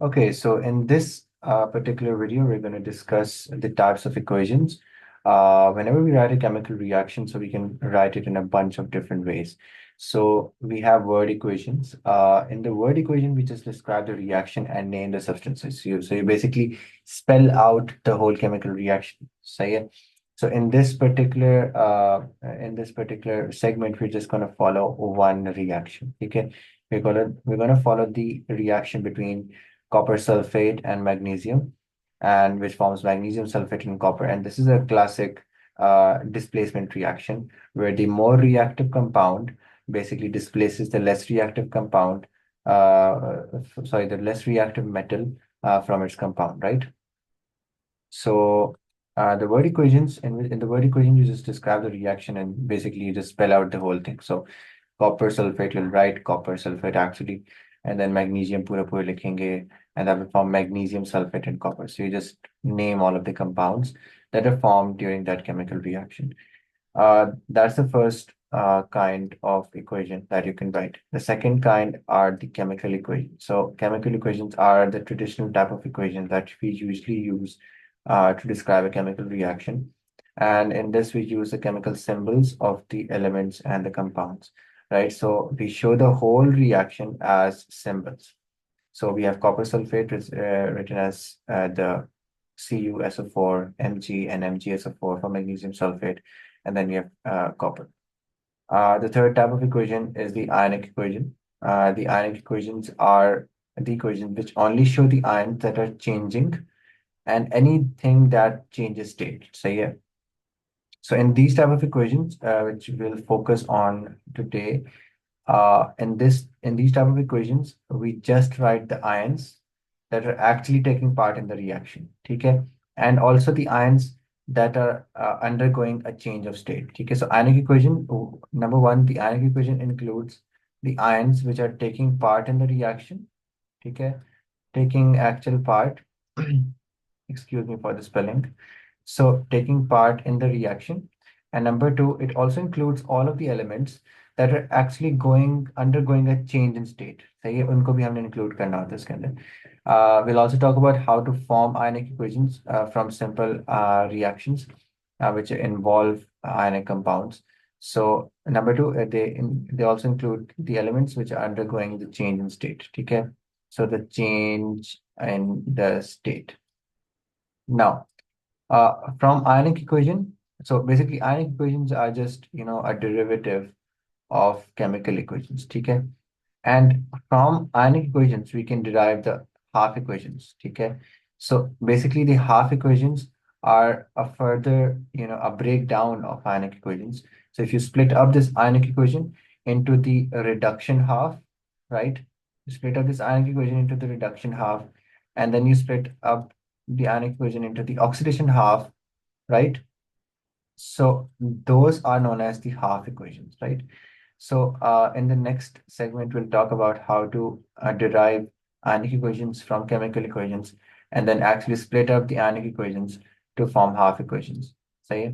Okay, so in this particular video, we're going to discuss the types of equations. Whenever we write a chemical reaction, so we can write it in a bunch of different ways. So we have word equations. In the word equation, we just describe the reaction and name the substances. So you basically spell out the whole chemical reaction. So yeah. So in this particular segment, we're just going to follow one reaction. Okay, we're gonna follow the reaction between copper sulfate and magnesium, and which forms magnesium sulfate and copper. And this is a classic displacement reaction where the more reactive compound basically displaces the less reactive compound, the less reactive metal from its compound, right? So the word equations in the word equation you just describe the reaction and basically you just spell out the whole thing. So copper sulfate, you'll write copper sulfate actually, and then magnesium pura likhenge, and that will form magnesium sulfate and copper. So you just name all of the compounds that are formed during that chemical reaction. That's the first kind of equation that you can write. The second kind are the chemical equations. So chemical equations are the traditional type of equation that we usually use to describe a chemical reaction. And in this, we use the chemical symbols of the elements and the compounds, right? So we show the whole reaction as symbols. So we have copper sulfate written as the CuSO4, Mg, and MgSO4 for magnesium sulfate, and then we have copper. The third type of equation is the ionic equation. The ionic equations are the equations which only show the ions that are changing and anything that changes state. So yeah. So in these type of equations, which we'll focus on today, in these type of equations, we just write the ions that are actually taking part in the reaction. Okay, and also the ions that are undergoing a change of state. Okay, so ionic equation number one, the ionic equation includes the ions which are taking part in the reaction. Okay, taking actual part. Excuse me for the spelling. So taking part in the reaction. And number two, it also includes all of the elements that are actually undergoing a change in state. So ये उनको भी हमने include करना होता है इसके अंदर. We'll also talk about how to form ionic equations from simple reactions which involve ionic compounds. So number two, they also include the elements which are undergoing the change in state. Okay, so the change in the state. Now, from ionic equation, so basically ionic equations are just, a derivative of chemical equations, okay? And from ionic equations, we can derive the half equations, okay? So basically the half equations are a further, a breakdown of ionic equations. So if you split up this ionic equation into the reduction half, right? You split up this ionic equation into the reduction half, and then you split up the ionic equation into the oxidation half, right? So those are known as the half equations, right? So in the next segment, we'll talk about how to derive ionic equations from chemical equations and then actually split up the ionic equations to form half equations. So yeah.